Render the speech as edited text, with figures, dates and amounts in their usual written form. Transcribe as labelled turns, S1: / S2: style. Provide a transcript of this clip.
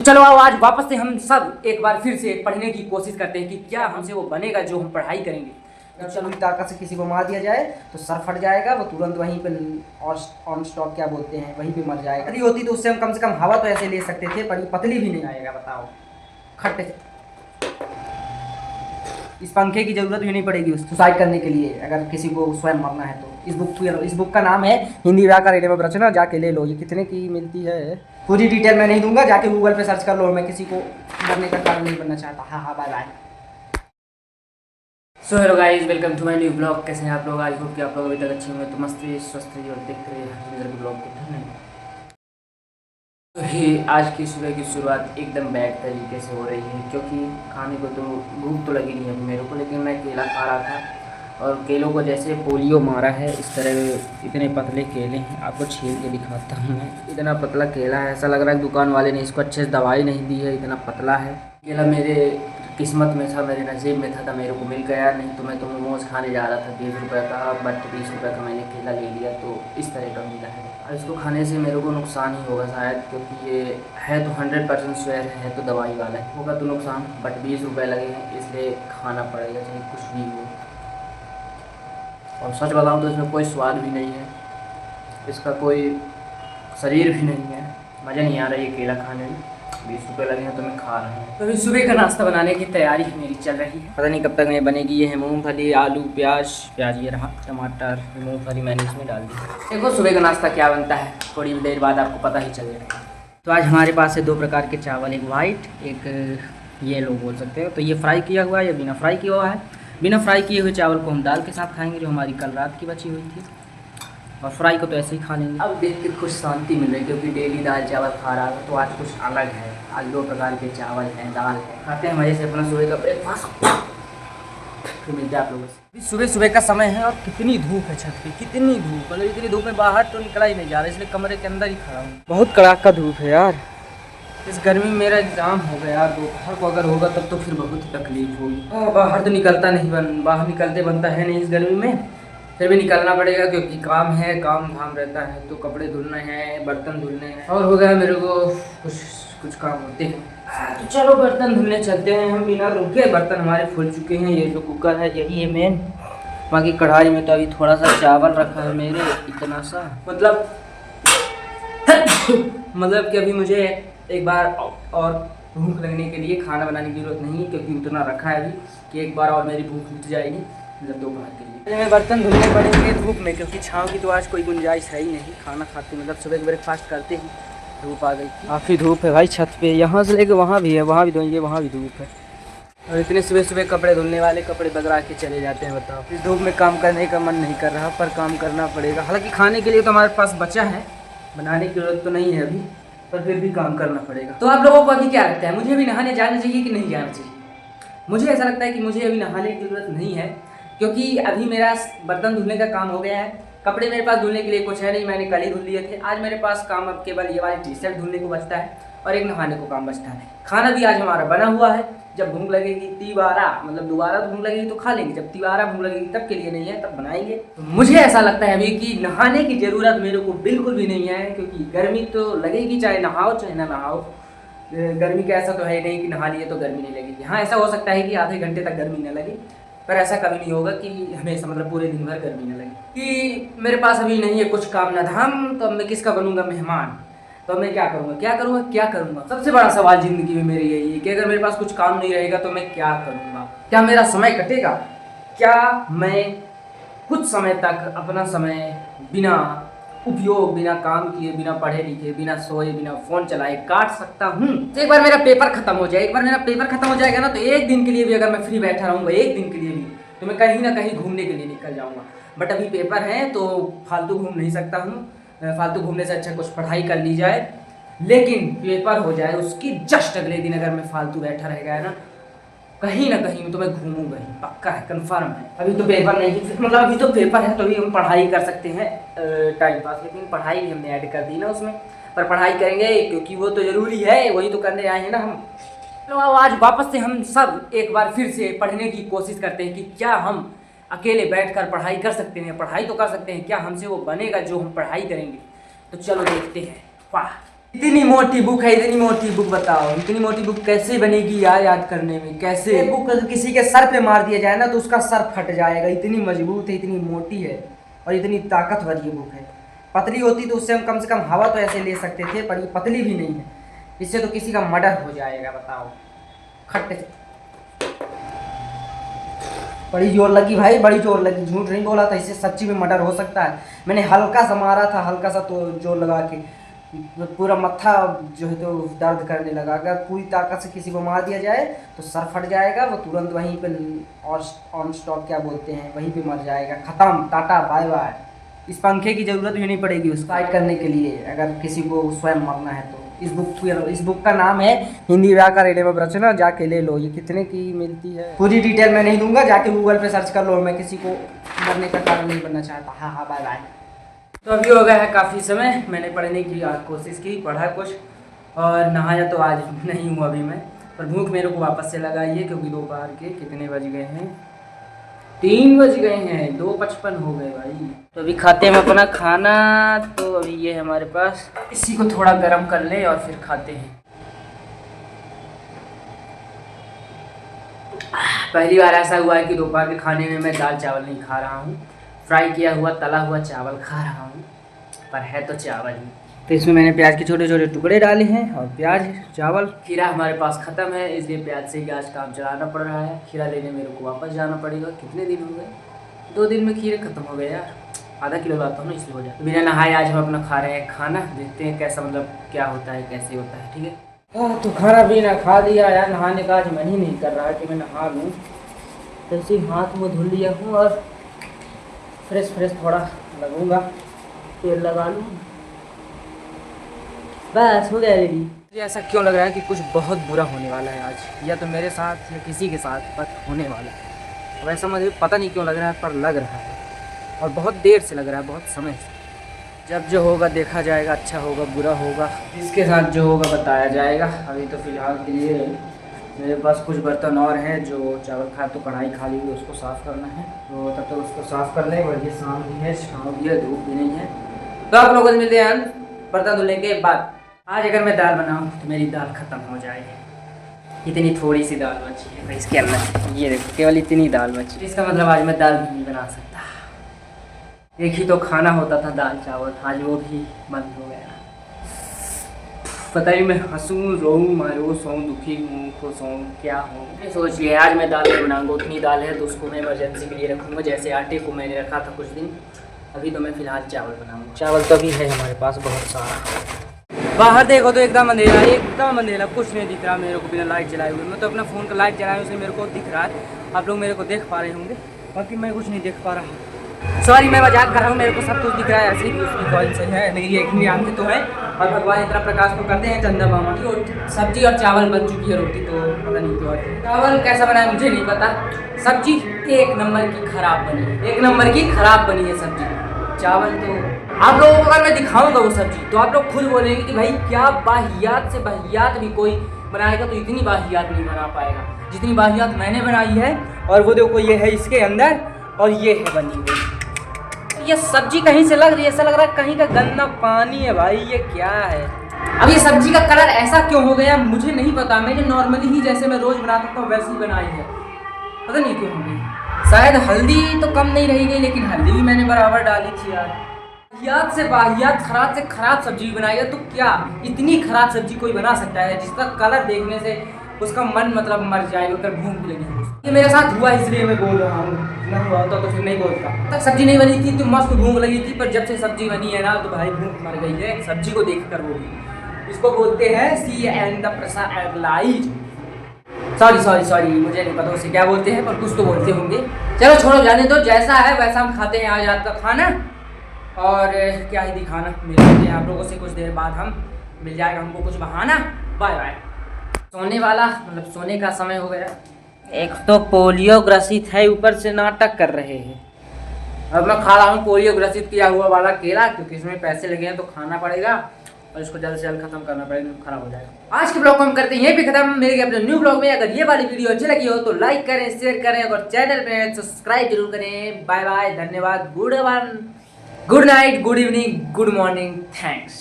S1: चलो आओ आज वापस से हम सब एक बार फिर से पढ़ने की कोशिश करते हैं कि क्या हमसे वो बनेगा जो हम पढ़ाई करेंगे।
S2: तो चलो ताकत से किसी को मार दिया जाए तो सर फट जाएगा, वो तुरंत वहीं पे ऑन स्टॉप क्या बोलते हैं वहीं पे मर जाएगा। पतली होती तो उससे हम कम से कम हवा तो ऐसे ले सकते थे, पर पतली भी नहीं आएगा। बताओ खट्टे इस पंखे की जरूरत भी नहीं पड़ेगी उस सुसाइड करने के लिए, अगर किसी को स्वयं मरना है तो। इस बुक का नाम है हिंदी व्याकरण एवं रचना, जाके ले लो। ये कितने की मिलती है पूरी डिटेल मैं नहीं दूंगा, जाके गूगल पे सर्च कर लो। मैं किसी को मरने का कारण नहीं बनना चाहता। हाँ bye bye.
S1: So hello guys, welcome to my new blog. कैसे हैं आप लोग? आई होप कि आप लोग अभी तक अच्छे होंगे। तो मस्त रहिए, स्वस्थ रहिए और देखते रहिए हर ब्लॉग को। धन्यवाद। तो ये आज की सुबह की शुरुआत एकदम बैड तरीके से हो रही है, क्योंकि खाने को तो भूख तो लगी नहीं है मेरे को, लेकिन मैं केला खा रहा था और केलों को जैसे पोलियो मारा है इस तरह इतने पतले केले हैं। आपको छील के दिखाता हूँ मैं। इतना पतला केला है, ऐसा लग रहा है दुकान वाले ने इसको अच्छे से दवाई नहीं दी है, इतना पतला है केला। मेरे किस्मत में था, मेरे नसीब में था, मेरे को मिल गया। नहीं तो मैं तो मोमोज खाने जा रहा था 20 रुपये का, बट 20 रुपये का मैंने केला ले लिया, तो इस तरह का मिला है। और इसको खाने से मेरे को नुकसान ही होगा शायद, क्योंकि ये है तो 100% श्योर है तो दवाई वाला है, होगा तो नुकसान। बट 20 रुपये लगे हैं इसलिए खाना पड़ेगा चाहे कुछ भी हो। और सच बताऊँ तो इसमें कोई स्वाद भी नहीं है, इसका कोई शरीर भी नहीं है, मज़ा नहीं आ रहा ये केला खाने में। 20 रुपये लगे हैं तो मैं खा रहा हूँ। तो अभी सुबह का नाश्ता बनाने की तैयारी मेरी चल रही है, पता नहीं कब तक ये बनेगी। ये है मूंगफली, आलू, प्याज ये रहा, टमाटर, मूंगफली मैंने इसमें डाल दी। देखो सुबह का नाश्ता क्या बनता है, थोड़ी देर बाद आपको पता ही चलेगा। तो आज हमारे पास है 2 प्रकार के चावल, एक वाइट एक ये लोग बोल सकते हो। तो ये फ्राई किया हुआ है, या बिना फ्राई किया हुआ है। बिना फ्राई किए हुए चावल को हम दाल के साथ खाएंगे, जो हमारी कल रात की बची हुई थी, और फ्राई को तो ऐसे ही खा लेंगे। अब देख कर कुछ शांति मिल रही है, क्योंकि डेली दाल चावल खा रहा था, तो आज कुछ अलग है। आज 2 प्रकार के चावल हैं, दाल है। खाते हैं मज़े से अपना सुबह का ब्रेकफास्ट, फिर मिलते हैं आप लोगों से। सुबह सुबह का समय है और कितनी धूप है छत पे, कितनी धूप। मतलब इतनी धूप में बाहर तो निकला ही नहीं जा रहा, इसलिए कमरे के अंदर ही खड़ा हूँ। बहुत कड़ाका धूप है यार। इस गर्मी में मेरा एग्ज़ाम हो गया यार, दोपहर को अगर होगा तब तो फिर बहुत तकलीफ होगी। बाहर तो निकलता नहीं बाहर निकलते बनता है नहीं इस गर्मी में, फिर भी निकलना पड़ेगा क्योंकि काम है, काम धाम रहता है। तो कपड़े धुलने हैं, बर्तन धुलने हैं, और हो गया मेरे को कुछ काम होते हैं। तो चलो बर्तन धुलने चलते हैं हम बिना रुके। बर्तन हमारे फूल चुके हैं। ये जो कुकर है यही है मेन, बाकी कढ़ाई में तो अभी थोड़ा सा चावल रखा है मेरे, इतना सा। मतलब कि अभी मुझे एक बार और भूख लगने के लिए खाना बनाने की जरूरत नहीं है, क्योंकि उतना रखा है अभी कि एक बार और मेरी भूख मिट जाएगी, मतलब दोपहर के लिए। मैं बर्तन धुलने पड़ेंगे धूप में, क्योंकि छाँव की तो आज कोई गुंजाइश है ही नहीं। खाना खाते मतलब सुबह ब्रेकफास्ट करते ही धूप आ गई थी। काफ़ी धूप है भाई छत पे, यहाँ से लेकर वहाँ भी है, वहाँ भी धोएंगे, वहाँ भी धूप है। और इतने सुबह सुबह कपड़े धुलने वाले कपड़े बगरा के चले जाते हैं। बताओ, इस धूप में काम करने का मन नहीं कर रहा, पर काम करना पड़ेगा। हालांकि खाने के लिए तो हमारे पास बचा है, बनाने की जरूरत तो नहीं है अभी, पर फिर भी काम करना पड़ेगा। तो आप लोगों को अभी क्या लगता है, मुझे अभी नहाने जाना चाहिए कि नहीं जाना चाहिए? मुझे ऐसा लगता है कि मुझे अभी नहाने की जरूरत नहीं है, क्योंकि अभी मेरा बर्तन धुलने का काम हो गया है। कपड़े मेरे पास धुलने के लिए कुछ है नहीं, मैंने कल ही धुल लिए थे। आज मेरे पास काम अब केवल ये वाली टी-शर्ट धुलने को बचता है और एक नहाने को काम बचता है। खाना भी आज हमारा बना हुआ है, जब भूख लगेगी तिबारा, मतलब दोबारा भूख लगेगी तो खा लेंगे, जब तिबारा भूख लगेगी तब के लिए नहीं है, तब बनाएंगे। तो मुझे ऐसा लगता है अभी कि नहाने की ज़रूरत मेरे को बिल्कुल भी नहीं है, क्योंकि गर्मी तो लगेगी चाहे नहाओ चाहे ना नहाओ। गर्मी का ऐसा तो है नहीं कि नहा लिए तो गर्मी नहीं लगेगी। हाँ, ऐसा हो सकता है कि आधे घंटे तक गर्मी न लगे, पर ऐसा कभी नहीं होगा कि हमेशा मतलब पूरे दिन भर गर्मी न लगे। कि मेरे पास अभी नहीं है कुछ काम ना धाम, तो अब मैं किसका बनूंगा मेहमान? तो मैं क्या करूँगा? सबसे बड़ा सवाल ज़िंदगी में मेरे यही है कि अगर मेरे पास कुछ काम नहीं रहेगा तो मैं क्या करूँगा? क्या मेरा समय कटेगा? क्या मैं कुछ समय तक अपना समय बिना उपयोग, बिना काम किए, बिना पढ़े लिखे, बिना सोए, बिना फ़ोन चलाए काट सकता हूँ? तो एक बार मेरा पेपर खत्म हो जाएगा ना, तो एक दिन के लिए भी अगर मैं फ्री बैठा रहूँगा, एक दिन के लिए भी, तो मैं कहीं ना कहीं घूमने के लिए निकल जाऊँगा। बट अभी पेपर है तो फालतू घूम नहीं सकता हूँ। फालतू घूमने से अच्छा कुछ पढ़ाई कर ली जाए, लेकिन पेपर हो जाए उसकी जस्ट अगले दिन अगर मैं फालतू बैठा रह गया ना कहीं ना कहीं, तो मैं घूमूंगा ही, पक्का है, कंफर्म है। अभी तो पेपर नहीं, मतलब अभी तो पेपर है तो अभी हम पढ़ाई कर सकते हैं टाइम पास, लेकिन पढ़ाई भी हमने ऐड कर दी ना उसमें। पर पढ़ाई करेंगे क्योंकि वो तो ज़रूरी है, वही तो करने आए हैं ना हम। तो आज वापस से हम सब एक बार फिर से पढ़ने की कोशिश करते हैं कि क्या हम अकेले बैठकर पढ़ाई कर सकते हैं, पढ़ाई तो कर सकते हैं, क्या हमसे वो बनेगा जो हम पढ़ाई करेंगे? तो चलो देखते हैं। वाह। इतनी मोटी बुक है, इतनी मोटी बुक, बताओ इतनी मोटी बुक कैसे बनेगी यार याद करने में, कैसे?
S2: ये बुक अगर किसी के सर पे मार दिया जाए ना तो उसका सर फट जाएगा, इतनी मजबूत है, इतनी मोटी है और इतनी ताकतवर ये बुक है। पतली होती तो उससे हम कम से कम हवा तो ऐसे ले सकते थे, पर ये पतली भी नहीं है, इससे तो किसी का मर्डर हो जाएगा, बताओ। खट्टे से बड़ी जोर लगी भाई, बड़ी जोर लगी, झूठ नहीं बोला था, इससे सच्ची में मर्डर हो सकता है। मैंने हल्का सा मारा था, हल्का सा तो जोर लगा के पूरा मत्था जो है तो दर्द करने लगा। अगर पूरी ताकत से किसी को मार दिया जाए तो सर फट जाएगा, वो तुरंत वहीं पे ऑन स्टॉप क्या बोलते हैं, वहीं पे मर जाएगा, खत्म, टाटा बाय बाय। इस पंखे की ज़रूरत भी नहीं पड़ेगी उसको फाइट करने के लिए, अगर किसी को स्वयं मरना है तो। इस बुक का नाम है हिंदी व्याकरण एवं रचना, जाके ले लो। ये कितने की मिलती है पूरी डिटेल मैं नहीं दूंगा, जाके गूगल पे सर्च कर लो। मैं किसी को मरने का कारण नहीं बनना चाहता। हाँ हाँ बाय बाय।
S1: तो अभी हो गया है काफ़ी समय, मैंने पढ़ने की कोशिश की, पढ़ा कुछ और नहाया तो आज नहीं हूँ अभी मैं, पर भूख मेरे को वापस से लगा ही है, क्योंकि दोपहर के कितने बज गए हैं, 3 बज गए हैं, 2:55 हो गए भाई। तो अभी खाते हैं अपना खाना। तो अभी ये है हमारे पास, इसी को थोड़ा गर्म कर ले और फिर खाते हैं। पहली बार ऐसा हुआ है कि दोपहर के खाने में मैं दाल चावल नहीं खा रहा हूँ, फ्राई किया हुआ तला हुआ चावल खा रहा हूँ, पर है तो चावल ही। तो इसमें मैंने प्याज के छोटे छोटे टुकड़े डाले हैं और प्याज चावल। खीरा हमारे पास ख़त्म है, इसलिए प्याज से ही आज काम चलाना पड़ रहा है। खीरा लेने मेरे को वापस जाना पड़ेगा। कितने दिन हो गए, 2 दिन में खीरे ख़त्म हो गए यार, आधा किलो लाता हूँ ना, इसलिए हो जाए। बिना नहाए आज हम अपना खा रहे हैं खाना, देखते हैं कैसा मतलब क्या होता है, कैसे होता है, ठीक है। तो खाना पीना खा लिया यार, नहाने का आज मन ही नहीं कर रहा है कि मैं नहा लूँ। तो इसी हाथ मुँह धुल लिया हूँ और फ्रेश थोड़ा लगूंगा, तेल लगा लूँ, बस हो गया रेडी। मुझे ऐसा क्यों लग रहा है कि कुछ बहुत बुरा होने वाला है आज, या तो मेरे साथ या किसी के साथ, पर होने वाला है। वैसा मुझे पता नहीं क्यों लग रहा है, पर लग रहा है और बहुत देर से लग रहा है, बहुत समय से। जब जो होगा देखा जाएगा, अच्छा होगा बुरा होगा, इसके साथ जो होगा बताया जाएगा। अभी तो फ़िलहाल के लिए मेरे पास कुछ बर्तन और हैं, जो चावल खाए तो कढ़ाई खाली हुई उसको साफ़ करना है, तो तब तक उसको साफ़ कर लें। और ये शाम भी है, छाँव भी है, धूप भी नहीं है। तो आप लोगों से मिलते हैं बर्तन धुलने के बाद। आज अगर मैं दाल बनाऊँ तो मेरी दाल ख़त्म हो जाएगी, इतनी थोड़ी सी दाल बची है इसके अंदर, ये देखो केवल इतनी दाल बची। इसका मतलब आज मैं दाल भी नहीं बना सकता। एक ही तो खाना होता था दाल चावल, आज वो भी बंद हो गया। पता नहीं मैं हंसूँ, रोऊँ, मारूँ, सोऊँ, दुखी हूँ, खुश हूँ, क्या हूँ। मैं सोच लिया आज मैं दाल नहीं बनाऊँगा, उतनी दाल है तो उसको मैं इमरजेंसी के लिए रखूँगा। जैसे आटे को मैंने रखा था कुछ दिन, अभी तो मैं फ़िलहाल चावल बनाऊँगा। चावल तो अभी है हमारे पास बहुत सारा। बाहर देखो तो एकदम अंधेरा, एकदम अंधेरा, कुछ नहीं दिख रहा मेरे को बिना लाइट जलाए हुए। मैं तो अपना फ़ोन का लाइट जलाया उसे मेरे को दिख रहा है, आप लोग मेरे को देख पा रहे होंगे, बाकी मैं कुछ नहीं देख पा रहा। सॉरी मैं मजाक कर रहा हूँ, मेरे को सब कुछ दिख रहा है, ऐसे ही उसकी कॉइन सही है, मेरी एक ही आंखें तो है और भगवान इतना प्रकाश तो करते हैं। चंदा मामा की सब्जी और चावल बन चुकी है, रोटी तो पता नहीं क्यों। चावल कैसा बना है मुझे नहीं पता, सब्जी 1 नंबर की खराब बनी है, 1 नंबर की खराब बनी है सब्जी। चावल तो आप लोगों को अगर मैं दिखाऊंगा वो सब्जी तो आप लोग खुद बोलेंगे कि भाई क्या वाहियात से वाहियात भी कोई बनाएगा तो इतनी वाहियात नहीं बना पाएगा जितनी वाहियात मैंने बनाई है। और वो देखो ये है इसके अंदर और ये है बनी हुई। ये सब्जी कहीं से लग रही है, ऐसा लग रहा है कहीं का गंदा पानी है भाई, ये क्या है। अब ये सब्जी का कलर ऐसा क्यों हो गया मुझे नहीं पता, मैंने नॉर्मली ही जैसे मैं रोज बनाता था वैसे ही बनाई है, पता नहीं क्यों हो गई। शायद हल्दी तो कम नहीं रही गई, लेकिन हल्दी भी मैंने बराबर डाली थी यार। वाहियात से वाहियात, खराब से खराब सब्जी बनाएगा तो क्या इतनी खराब सब्जी कोई बना सकता है जिसका कलर देखने से उसका मन मतलब मर जाएगा, फिर भूख भी लगी। ये मेरे साथ हुआ इसलिए मैं बोल रहा हूँ, ना हुआ होता तो फिर नहीं बोलता। तक सब्जी नहीं बनी थी तो मस्त भूख लगी थी, पर जब से सब्जी बनी है ना तो भाई भूख मर गई है सब्जी को देखकर। वो भी इसको बोलते हैं सी एंड द प्रेशराइज, सॉरी मुझे नहीं पता उसे क्या बोलते हैं, पर कुछ तो बोलते होंगे। चलो छोड़ो जाने दो, जैसा है वैसा हम खाते हैं आज रात का खाना। और क्या ही दिखाना, मिलते हैं आप लोगों से कुछ देर बाद, हम मिल जाएगा हमको कुछ बहाना। Bye bye. सोने वाला मतलब सोने का समय हो गया। एक तो पोलियो ग्रसित है, ऊपर से नाटक कर रहे हैं। अब मैं खा रहा हूँ पोलियो ग्रसित किया हुआ वाला केला, क्योंकि इसमें पैसे लगे हैं तो खाना पड़ेगा और इसको जल्द से जल्द खत्म करना पड़ेगा, खराब हो जाएगा। आज के ब्लॉग को हम करते हैं यहीं पे खत्म। मेरे अपने न्यू ब्लॉग में अगर ये वाली वीडियो अच्छी लगी हो तो लाइक करें, शेयर करें, अगर चैनल पे सब्सक्राइब जरूर करें। बाय बाय, धन्यवाद, good night, good evening, good morning, thanks.